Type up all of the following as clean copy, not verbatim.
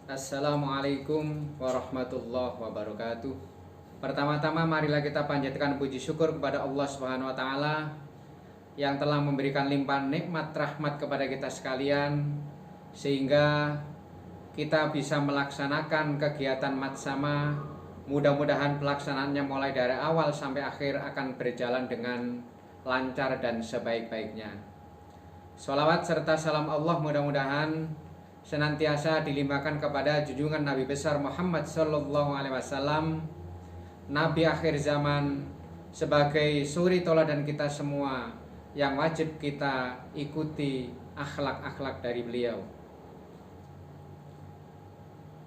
Assalamualaikum warahmatullahi wabarakatuh. Pertama-tama marilah kita panjatkan puji syukur kepada Allah Subhanahu wa taala yang telah memberikan limpahan nikmat rahmat kepada kita sekalian sehingga kita bisa melaksanakan kegiatan Matsama. Mudah-mudahan pelaksanaannya mulai dari awal sampai akhir akan berjalan dengan lancar dan sebaik-baiknya. Sholawat serta salam Allah mudah-mudahan senantiasa dilimpahkan kepada junjungan Nabi besar Muhammad Sallallahu Alaihi Wasallam, Nabi akhir zaman, sebagai suri tauladan kita semua yang wajib kita ikuti akhlak-akhlak dari beliau.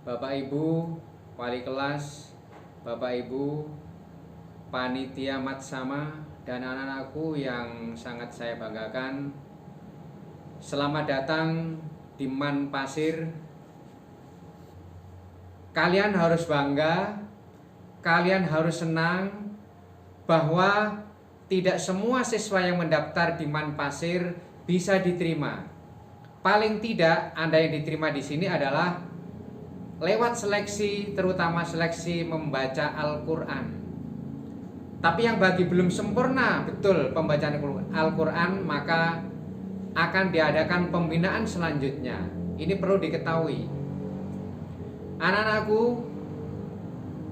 Bapak Ibu wali kelas, Bapak Ibu panitia Matsama, dan anak-anakku yang sangat saya banggakan, selamat datang di Man Pasir. Kalian harus bangga, kalian harus senang bahwa tidak semua siswa yang mendaftar di Man Pasir bisa diterima. Paling tidak Anda yang diterima di sini adalah lewat seleksi, terutama seleksi membaca Al-Quran. Tapi yang bagi belum sempurna betul pembacaan Al-Quran, maka akan diadakan pembinaan selanjutnya. Ini perlu diketahui. Anak-anakku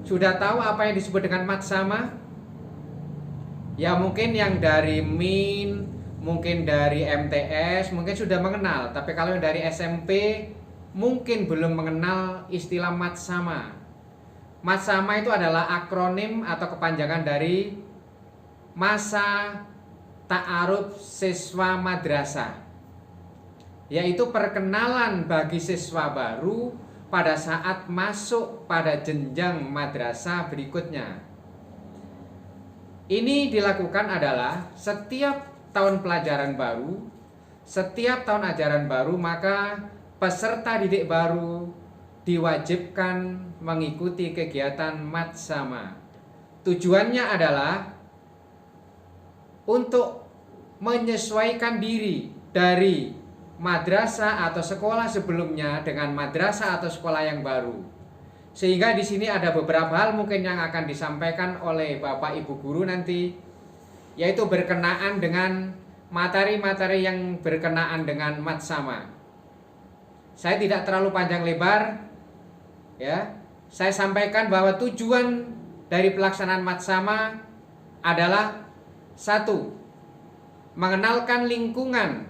sudah tahu apa yang disebut dengan Matsama? Ya mungkin yang dari MIN, mungkin dari MTS, mungkin sudah mengenal. Tapi kalau yang dari SMP mungkin belum mengenal istilah Matsama. Matsama itu adalah akronim atau kepanjangan dari Masa Ta'aruf Siswa Madrasah, yaitu perkenalan bagi siswa baru pada saat masuk pada jenjang madrasah berikutnya. Ini dilakukan adalah setiap tahun pelajaran baru, setiap tahun ajaran baru, maka peserta didik baru diwajibkan mengikuti kegiatan Matsama. Tujuannya adalah untuk menyesuaikan diri dari madrasah atau sekolah sebelumnya dengan madrasah atau sekolah yang baru. Sehingga di sini ada beberapa hal mungkin yang akan disampaikan oleh Bapak Ibu guru nanti, yaitu berkenaan dengan materi-materi yang berkenaan dengan Matsama. Saya tidak terlalu panjang lebar, ya. Saya sampaikan bahwa tujuan dari pelaksanaan Matsama adalah satu, mengenalkan lingkungan,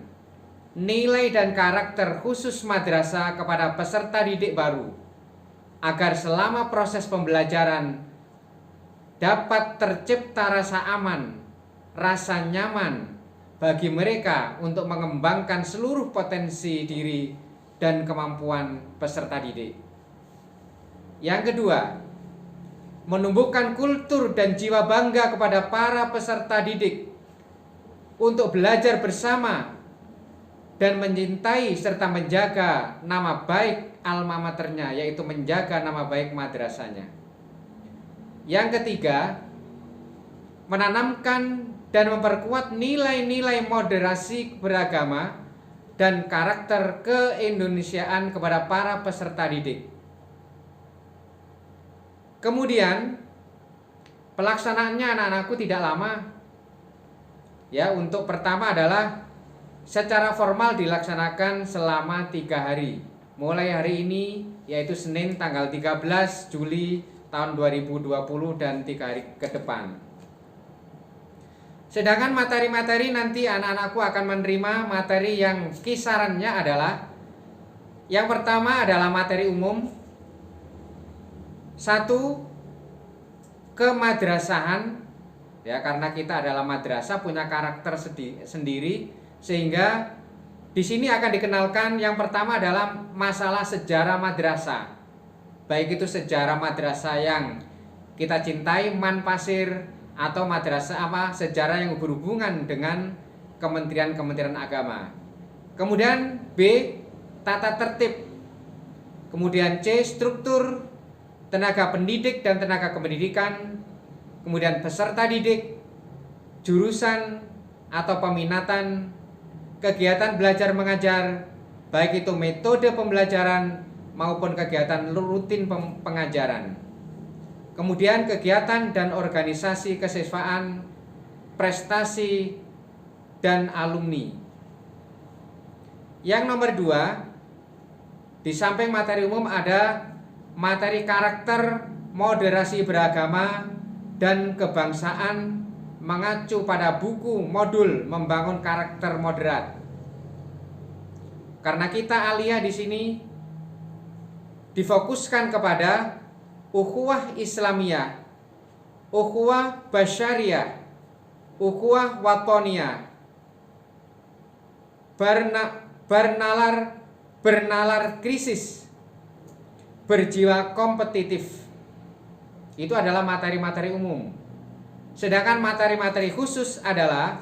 nilai dan karakter khusus madrasah kepada peserta didik baru, agar selama proses pembelajaran dapat tercipta rasa aman, rasa nyaman bagi mereka untuk mengembangkan seluruh potensi diri dan kemampuan peserta didik. Yang kedua, menumbuhkan kultur dan jiwa bangga kepada para peserta didik untuk belajar bersama dan mencintai serta menjaga nama baik alma maternya, yaitu menjaga nama baik madrasahnya. Yang ketiga, menanamkan dan memperkuat nilai-nilai moderasi beragama dan karakter keindonesiaan kepada para peserta didik. Kemudian pelaksanaannya anak-anakku tidak lama. Ya, untuk pertama adalah secara formal dilaksanakan selama 3 hari. Mulai hari ini, yaitu Senin tanggal 13 Juli tahun 2020 dan 3 hari ke depan. Sedangkan materi-materi nanti anak-anakku akan menerima materi yang kisarannya adalah, yang pertama adalah materi umum. Satu, kemadrasahan, ya, karena kita adalah madrasah punya karakter sendiri, sehingga di sini akan dikenalkan yang pertama adalah masalah sejarah madrasah, baik itu sejarah madrasah yang kita cintai Man Pasir atau madrasah sejarah yang berhubungan dengan kementerian-kementerian agama. Kemudian B, tata tertib. Kemudian C, struktur tenaga pendidik dan tenaga kependidikan. Kemudian peserta didik, jurusan atau peminatan, kegiatan belajar mengajar, baik itu metode pembelajaran maupun kegiatan rutin pengajaran. Kemudian kegiatan dan organisasi kesiswaan, prestasi, dan alumni. Yang nomor 2, di samping materi umum ada materi karakter, moderasi beragama, dan kebangsaan mengacu pada buku modul membangun karakter moderat. Karena kita aliyah di sini difokuskan kepada ukhuwah Islamiyah, ukhuwah Basyariyah, ukhuwah Watoniyah, bernalar krisis, berjiwa kompetitif. Itu adalah materi-materi umum. Sedangkan materi-materi khusus adalah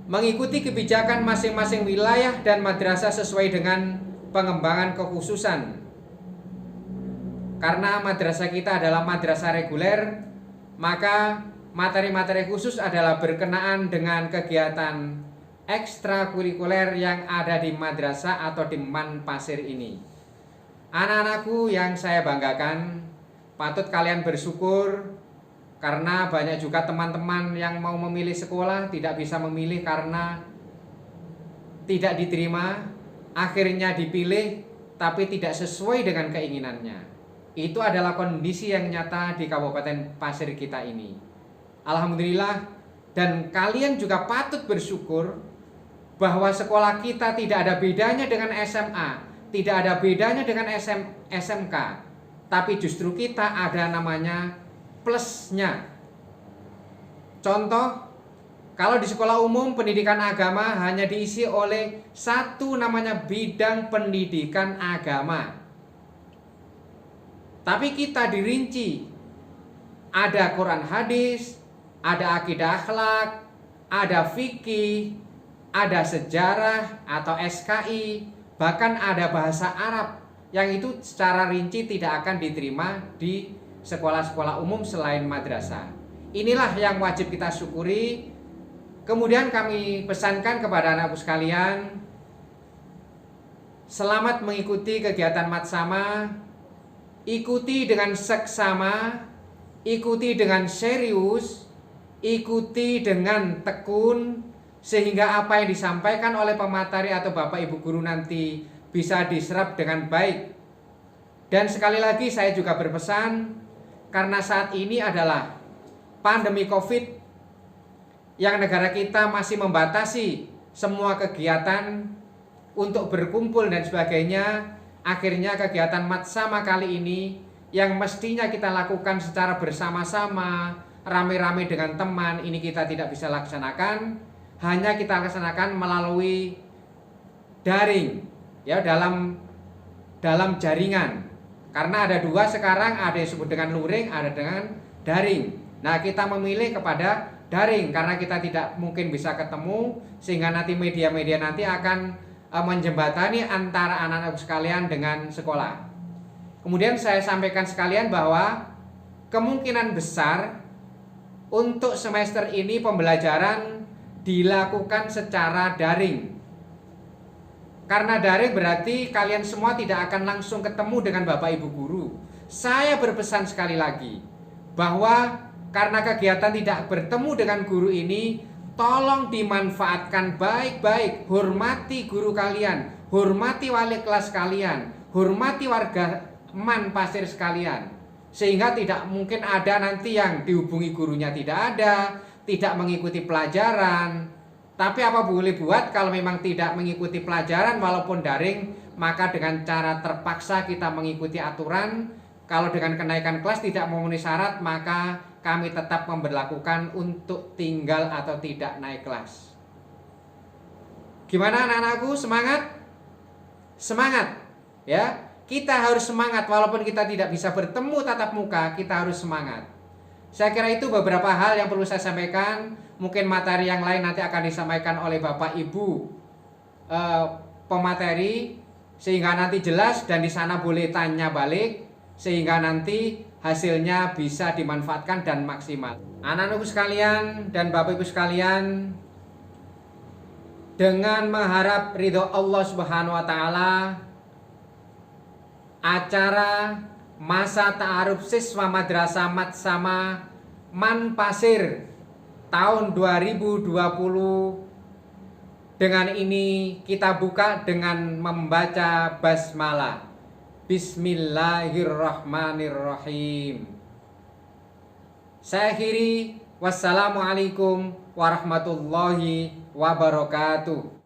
mengikuti kebijakan masing-masing wilayah dan madrasah sesuai dengan pengembangan kekhususan. Karena madrasah kita adalah madrasah reguler, maka materi-materi khusus adalah berkenaan dengan kegiatan ekstrakurikuler yang ada di madrasah atau di Man Pasir ini. Anak-anakku yang saya banggakan, patut kalian bersyukur karena banyak juga teman-teman yang mau memilih sekolah tidak bisa memilih karena tidak diterima, akhirnya dipilih tapi tidak sesuai dengan keinginannya. Itu adalah kondisi yang nyata di Kabupaten Pasir kita ini. Alhamdulillah, dan kalian juga patut bersyukur bahwa sekolah kita tidak ada bedanya dengan SMA, tidak ada bedanya dengan SMK, tapi justru kita ada namanya plusnya. Contoh, kalau di sekolah umum pendidikan agama hanya diisi oleh satu namanya bidang pendidikan agama. Tapi kita dirinci, ada Quran hadis, ada akidah akhlak, ada fikih, ada sejarah atau SKI, bahkan ada bahasa Arab yang itu secara rinci tidak akan diterima di sekolah-sekolah umum selain madrasah. Inilah yang wajib kita syukuri. Kemudian kami pesankan kepada anakku sekalian, selamat mengikuti kegiatan Matsama, ikuti dengan seksama, ikuti dengan serius, ikuti dengan tekun, sehingga apa yang disampaikan oleh pemateri atau Bapak Ibu Guru nanti bisa diserap dengan baik. Dan sekali lagi saya juga berpesan, karena saat ini adalah pandemi COVID yang negara kita masih membatasi semua kegiatan untuk berkumpul dan sebagainya. Akhirnya kegiatan Matsama kali ini yang mestinya kita lakukan secara bersama-sama, rame-rame dengan teman, ini kita tidak bisa laksanakan. Hanya kita laksanakan melalui daring, ya, dalam jaringan. Karena ada dua sekarang, ada yang disebut dengan luring, ada dengan daring. Nah, kita memilih kepada daring karena kita tidak mungkin bisa ketemu, sehingga nanti media-media nanti akan menjembatani antara anak-anak sekalian dengan sekolah. Kemudian saya sampaikan sekalian bahwa kemungkinan besar untuk semester ini pembelajaran dilakukan secara daring. Karena daring berarti kalian semua tidak akan langsung ketemu dengan Bapak Ibu Guru. Saya berpesan sekali lagi bahwa karena kegiatan tidak bertemu dengan guru ini, tolong dimanfaatkan baik-baik. Hormati guru kalian, hormati wali kelas kalian, hormati warga Man Pasir sekalian. Sehingga tidak mungkin ada nanti yang dihubungi gurunya tidak ada, tidak mengikuti pelajaran. Tapi apa boleh buat kalau memang tidak mengikuti pelajaran walaupun daring, maka dengan cara terpaksa kita mengikuti aturan. Kalau dengan kenaikan kelas tidak memenuhi syarat, maka kami tetap memberlakukan untuk tinggal atau tidak naik kelas. Gimana anak-anakku, semangat? Semangat, ya. Kita harus semangat walaupun kita tidak bisa bertemu tatap muka, kita harus semangat. Saya kira itu beberapa hal yang perlu saya sampaikan. Mungkin materi yang lain nanti akan disampaikan oleh Bapak Ibu pemateri, sehingga nanti jelas dan di sana boleh tanya balik, sehingga nanti hasilnya bisa dimanfaatkan dan maksimal. Anak-anakku sekalian dan Bapak Ibu sekalian, dengan mengharap ridho Allah Subhanahu wa taala, acara masa ta'aruf siswa Madrasah Mat Sama Man Pasir tahun 2020. Dengan ini kita buka dengan membaca basmalah. Bismillahirrahmanirrahim. Saya akhiri, wassalamualaikum warahmatullahi wabarakatuh.